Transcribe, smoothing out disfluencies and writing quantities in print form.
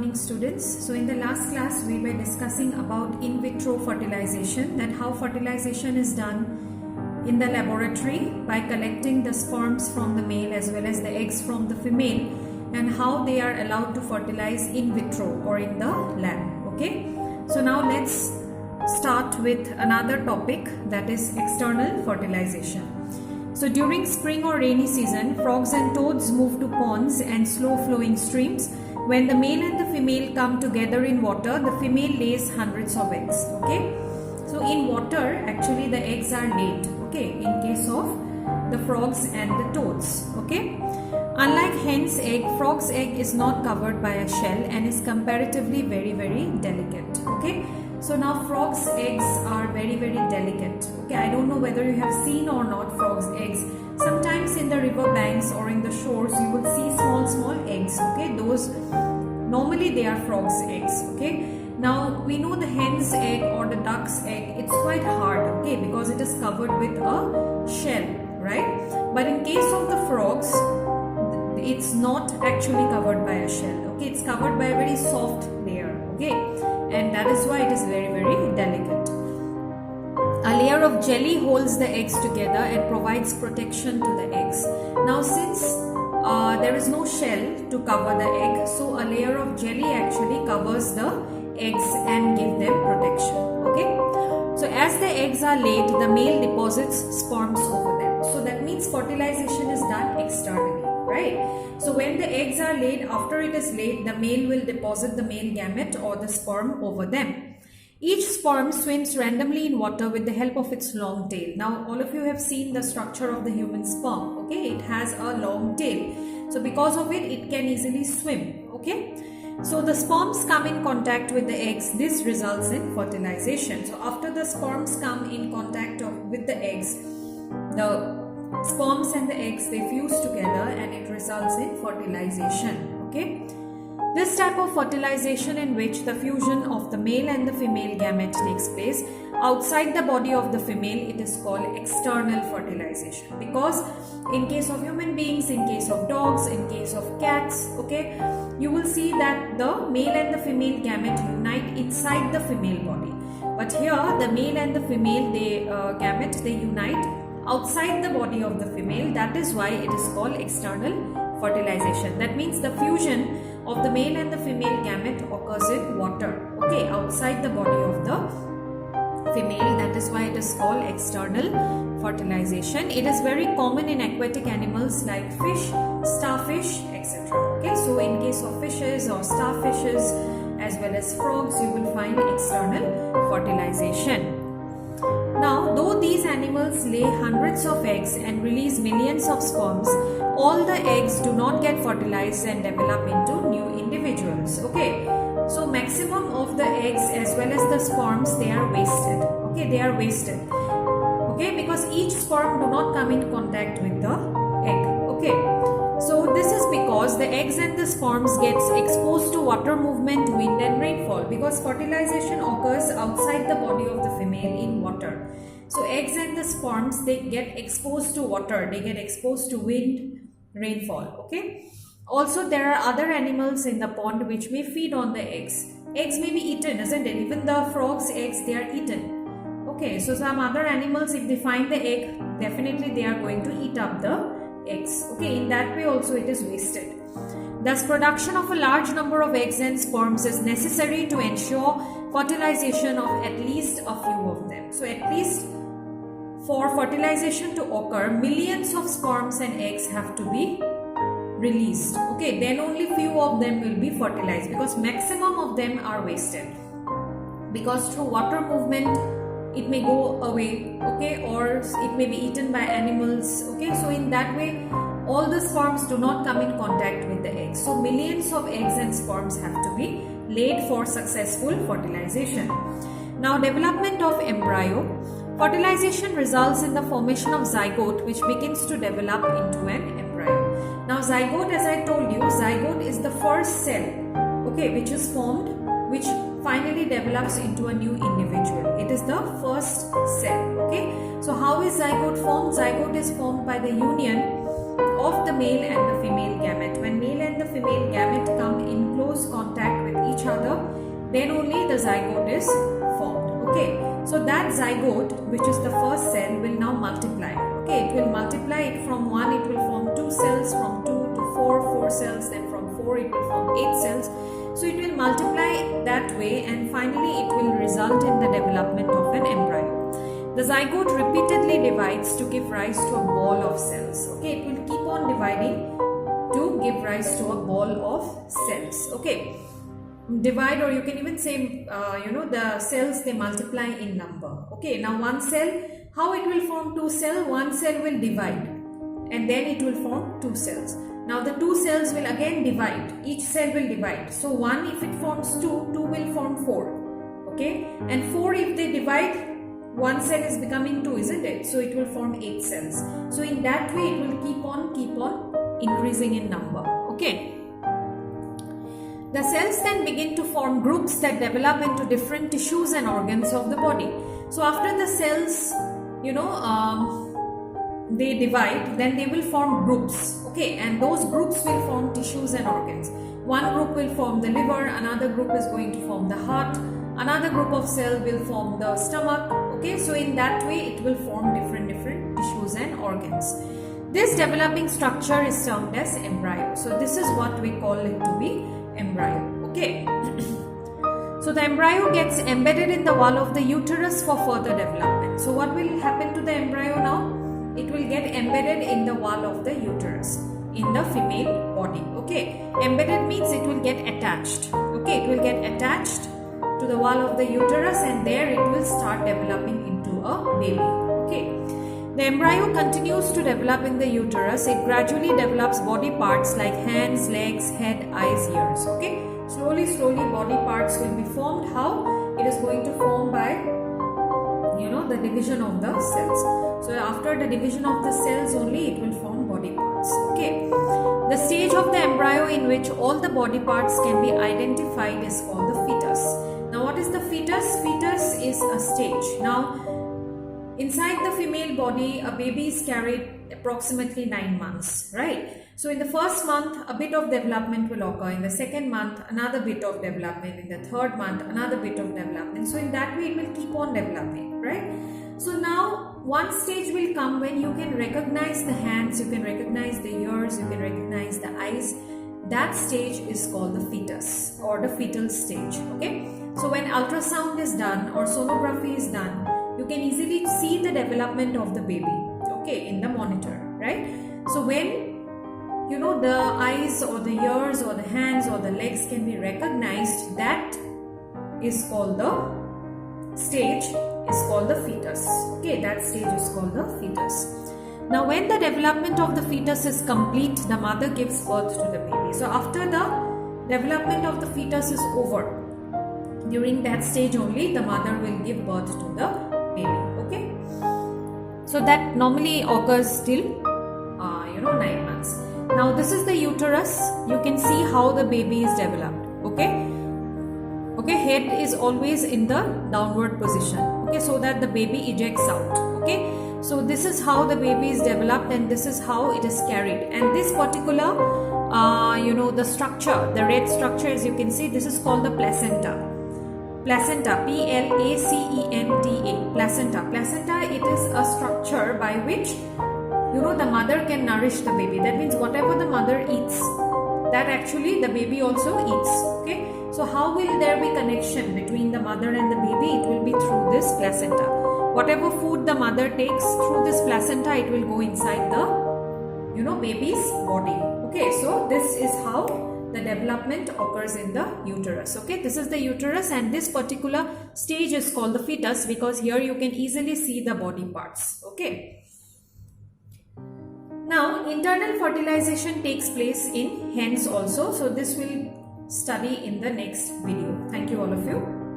morning, students. So in the last class we were discussing about in vitro fertilization, that how fertilization is done in the laboratory by collecting the sperms from the male as well as the eggs from the female, and how they are allowed to fertilize in vitro or in the lab. Okay, so now let's start with another topic, that is external fertilization. So during spring or rainy season, frogs and toads move to ponds and slow flowing streams. When the male and the female come together in water, the female lays hundreds of eggs. Okay, so in water actually the eggs are laid, okay, in case of the frogs and the toads. Okay, unlike hen's egg, frog's egg is not covered by a shell and is comparatively very delicate. Okay, so now frogs eggs are very delicate. Okay, I don't know whether you have seen or not frogs eggs. Sometimes in the river banks or in the shores you will see small eggs. Okay, those normally they are frogs eggs. Okay, now we know the hen's egg or the duck's egg, it's quite hard, okay, because it is covered with a shell, right? But in case of the frogs, it's not actually covered by a shell. Okay, it's covered by a very soft layer. Okay, and that is why it is very delicate. A layer of jelly holds the eggs together and provides protection to the eggs. Now since there is no shell to cover the egg, so a layer of jelly actually covers the eggs and give them protection. Okay, so as the eggs are laid, the male deposits sperms over them. So that means fertilization is done externally, right? So when the eggs are laid, after it is laid, the male will deposit the male gamete or the sperm over them. Each sperm swims randomly in water with the help of its long tail. Now all of you have seen the structure of the human sperm. Okay, it has a long tail. So because of it, it can easily swim. Okay, so the sperms come in contact with the eggs. This results in fertilization. So after the sperms come in contact with the eggs, the sperms and the eggs, they fuse together and it results in fertilization. Okay, this type of fertilization, in which the fusion of the male and the female gamete takes place outside the body of the female, it is called external fertilization. Because in case of human beings, in case of dogs, in case of cats, okay, you will see that the male and the female gamete unite inside the female body. But here the male and the female gamete, they unite outside the body of the female. That is why it is called external fertilization. That means the fusion of the male and the female gamete occurs in water, okay, outside the body of the female. That is why it is called external fertilization. It is very common in aquatic animals like fish, starfish, etc. Okay, so in case of fishes or starfishes as well as frogs, you will find external fertilization. Now, though these animals lay hundreds of eggs and release millions of sperms, all the eggs do not get fertilized and develop into new individuals. Okay, so maximum of the eggs as well as the sperms, they are wasted. Okay, they are wasted. Okay, because each sperm do not come in contact with the egg. Okay, so this is because the eggs and the sperms gets exposed to water movement, wind and rainfall, because fertilization occurs outside the body of the female in water. So eggs and the sperms, they get exposed to water, they get exposed to wind, rainfall. Okay, also there are other animals in the pond which may feed on the eggs. Eggs may be eaten, isn't it? Even the frogs' eggs, they are eaten. Okay, so some other animals, if they find the egg, definitely they are going to eat up the eggs. Okay, in that way also it is wasted. Thus, production of a large number of eggs and sperms is necessary to ensure fertilization of at least a few of them. So at least for fertilization to occur, millions of sperms and eggs have to be released. Okay, then only few of them will be fertilized, because maximum of them are wasted. Because through water movement, it may go away, okay, or it may be eaten by animals. Okay, so in that way, all the sperms do not come in contact with the eggs. So millions of eggs and sperms have to be laid for successful fertilization. Now, development of embryo. Fertilization results in the formation of zygote, which begins to develop into an embryo. Now, zygote, as I told you, zygote is the first cell, okay, which is formed, which finally develops into a new individual. It is the first cell. Okay, so how is zygote formed? Zygote is formed by the union of the male and the female gamete. When male and the female gamete come in close contact with each other, then only the zygote is formed. Okay, so that zygote, which is the first cell, will now multiply. Okay, it will multiply. It from 1 it will form 2 cells, from 2 to 4 cells, then from 4 it will form 8 cells. So it will multiply that way, and finally it will result in the development of an embryo. The zygote repeatedly divides to give rise to a ball of cells. Okay, it will keep on dividing to give rise to a ball of cells. Okay, divide, or you can even say the cells, they multiply in number. Okay, now one cell, how it will form 2 cells? One cell will divide and then it will form 2 cells. Now the 2 cells will again divide. Each cell will divide. So 1, if it forms 2, 2 will form 4. Okay, and 4, if they divide, one cell is becoming 2, isn't it? So it will form 8 cells. So in that way it will keep on increasing in number. Okay, the cells then begin to form groups that develop into different tissues and organs of the body. So after the cells, they divide, then they will form groups. Okay, and those groups will form tissues and organs. One group will form the liver, another group is going to form the heart, another group of cell will form the stomach. Okay, so in that way it will form different tissues and organs. This developing structure is termed as embryo. So this is what we call it to be embryo. Okay. So the embryo gets embedded in the wall of the uterus for further development. So what will happen to the embryo now? It will get embedded in the wall of the uterus in the female body. Okay, embedded means it will get attached. Okay, it will get attached to the wall of the uterus, and there it will start developing into a baby. Okay, the embryo continues to develop in the uterus. It gradually develops body parts like hands, legs, head, eyes, ears. Okay, slowly body parts will be formed. How? It is going to form by the division of the cells. So after the division of the cells only it will form body parts. Okay, the stage of the embryo in which all the body parts can be identified is called the fetus. Now what is the fetus? Fetus is a stage. Now inside the female body, a baby is carried approximately 9 months, right? So in the first month, a bit of development will occur. In the second month, another bit of development. In the third month, another bit of development. So in that way, it will keep on developing, right? So now, one stage will come when you can recognize the hands, you can recognize the ears, you can recognize the eyes. That stage is called the fetus or the fetal stage, okay? So when ultrasound is done or sonography is done, you can easily see the development of the baby, okay, in the monitor, right? So when the eyes or the ears or the hands or the legs can be recognized, that is called the stage, is called the fetus. Okay, that stage is called the fetus. Now when the development of the fetus is complete, the mother gives birth to the baby. So after the development of the fetus is over, during that stage only the mother will give birth to the baby. Okay, so that normally occurs till 9 months. Now this is the uterus. You can see how the baby is developed. Okay, head is always in the downward position, okay, so that the baby ejects out. Okay, so this is how the baby is developed and this is how it is carried. And this particular the structure, the red structure, as you can see, this is called the placenta. Placenta, Placenta. Placenta, it is a structure by which the mother can nourish the baby. That means whatever the mother eats, that actually the baby also eats. Okay, so how will there be connection between the mother and the baby? It will be through this placenta. Whatever food the mother takes through this placenta, it will go inside the baby's body. Okay, so this is how the development occurs in the uterus. Okay, this is the uterus and this particular stage is called the fetus because here you can easily see the body parts. Okay. Now, internal fertilization takes place in hens also. So this will study in the next video. Thank you all of you.